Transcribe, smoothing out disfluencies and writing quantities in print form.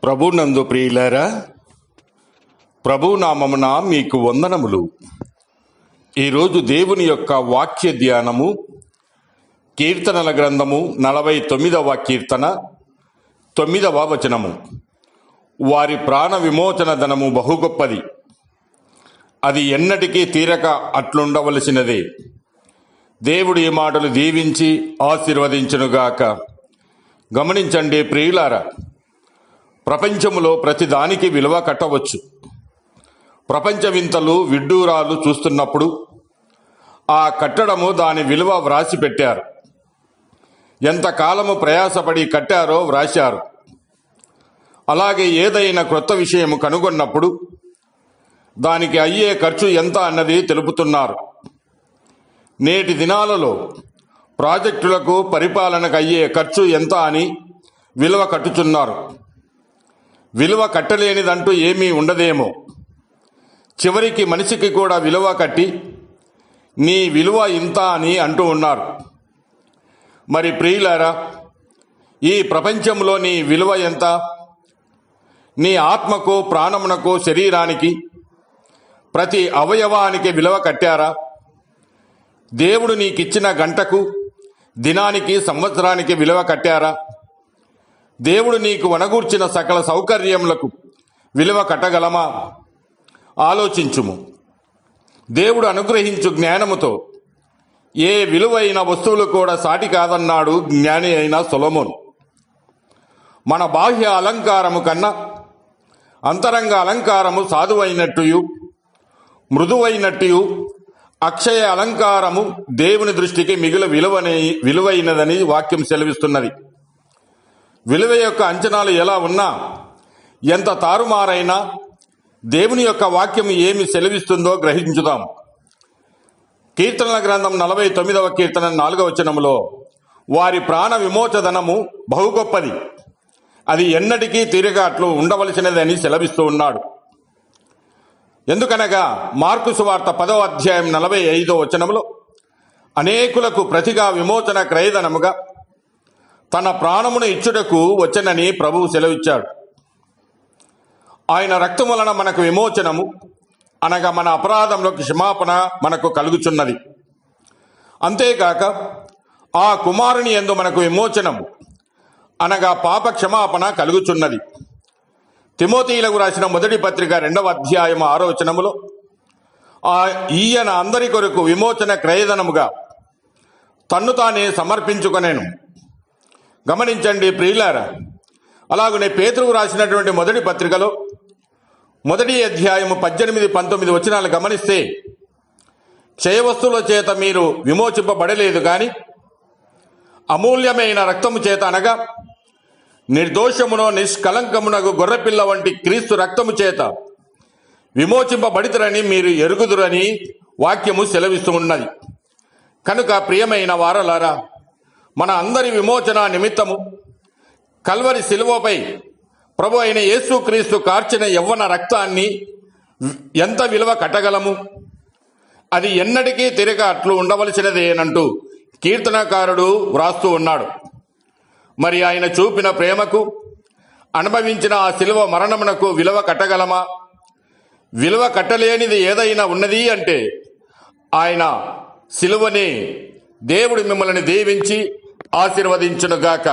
ప్రభునందు ప్రియులారా, ప్రభునామమున మీకు వందనములు. ఈరోజు దేవుని యొక్క వాక్య ధ్యానము కీర్తనల గ్రంథము 49వ కీర్తన 9వ వచనము. వారి ప్రాణ విమోచన ధనము బహు గొప్పది, అది ఎన్నటికీ తీరక అట్లుండవలసినదే. దేవుడు ఈ మాటలు దీవించి ఆశీర్వదించునుగాక. గమనించండి ప్రియులారా, ప్రపంచములో ప్రతిదానికి విలువ కట్టవచ్చు. ప్రపంచ వింతలు విడ్డూరాలు చూస్తున్నప్పుడు ఆ కట్టడము దాని విలువ వ్రాసి పెట్టారు. ఎంతకాలము ప్రయాసపడి కట్టారో వ్రాశారు. అలాగే ఏదైనా క్రొత్త విషయము కనుగొన్నప్పుడు దానికి అయ్యే ఖర్చు ఎంత అన్నది తెలుపుతున్నారు. నేటి దినాలలో ప్రాజెక్టులకు పరిపాలనకు అయ్యే ఖర్చు ఎంత అని విలువ కట్టుచున్నారు. విలువ కట్టలేనిదంటూ ఏమీ ఉండదేమో. చివరికి మనిషికి కూడా విలువ కట్టి నీ విలువ ఇంత అని అంటూ ఉన్నారు. మరి ప్రియులారా, ఈ ప్రపంచంలో నీ విలువ ఎంత? నీ ఆత్మకు, ప్రాణమునకు, శరీరానికి, ప్రతి అవయవానికి విలువ కట్టారా? దేవుడు నీకిచ్చిన గంటకు, దినానికి, సంవత్సరానికి విలువ కట్టారా? దేవుడు నీకు వనగూర్చిన సకల సౌకర్యములకు విలువ కట్టగలమా? ఆలోచించుము. దేవుడు అనుగ్రహించు జ్ఞానముతో ఏ విలువైన వస్తువులు కూడా సాటి కాదన్నాడు జ్ఞాని అయిన సొలొమోను. మన బాహ్య అలంకారము కన్నా అంతరంగ అలంకారము సాధువైనట్టు, మృదువైనట్టు, అక్షయ అలంకారము దేవుని దృష్టికి మిగులు విలువైనదని వాక్యం సెలవిస్తున్నది. విలువ యొక్క అంచనాలు ఎలా ఉన్నా, ఎంత తారుమారైనా దేవుని యొక్క వాక్యం ఏమి సెలవిస్తుందో గ్రహించుదాం. కీర్తనల గ్రంథం 49వ కీర్తన 4వ వచనములో వారి ప్రాణ విమోచధనము బహు గొప్పది, అది ఎన్నటికీ తీరగా అట్లు ఉండవలసినదని సెలవిస్తూ ఉన్నాడు. ఎందుకనగా మార్కు సువార్త 10వ అధ్యాయం 45వ వచనములో అనేకులకు ప్రతిగా విమోచన క్రయధనముగా తన ప్రాణమును ఇచ్చుటకు వచ్చనని ప్రభువు సెలవిచ్చాడు. ఆయన రక్తం వలన మనకు విమోచనము, అనగా మన అపరాధములకు క్షమాపణ మనకు కలుగుచున్నది. అంతేకాక ఆ కుమారుని యందు మనకు విమోచనము, అనగా పాప క్షమాపణ కలుగుచున్నది. తిమోతిలకు రాసిన మొదటి పత్రిక 2వ అధ్యాయం 6వ వచనములో ఈయన అందరి కొరకు విమోచన క్రయధనముగా తన్ను తానే సమర్పించుకొనెను. గమనించండి ప్రియులారా, అలాగనే పేతురుకు రాసినటువంటి మొదటి పత్రికలో 1వ అధ్యాయము 18-19 వచనాలు గమనిస్తే, క్షయవస్తువుల చేత మీరు విమోచింపబడలేదు కానీ అమూల్యమైన రక్తము చేత, అనగా నిర్దోషమునో నిష్కలంకమునకు గొర్రెపిల్ల వంటి క్రీస్తు రక్తము చేత విమోచింపబడితరని మీరు ఎరుగుదురని వాక్యము సెలవిస్తూ ఉన్నది. కనుక ప్రియమైన వారలారా, మన అందరి విమోచన నిమిత్తము కల్వరి శిలువపై ప్రభు అయిన యేసుక్రీస్తు కార్చిన యవ్వన రక్తాన్ని ఎంత విలువ కట్టగలము? అది ఎన్నటికీ తిరగ అట్లు ఉండవలసినదేనంటూ కీర్తనకారుడు వ్రాస్తూ ఉన్నాడు. మరి ఆయన చూపిన ప్రేమకు, అనుభవించిన ఆ శిలువ మరణమునకు విలువ కట్టగలమా? విలువ కట్టలేనిది ఏదైనా ఉన్నది అంటే ఆయన శిలువనే. దేవుడు మిమ్మల్ని దీవించి ఆశీర్వదించునుగాక.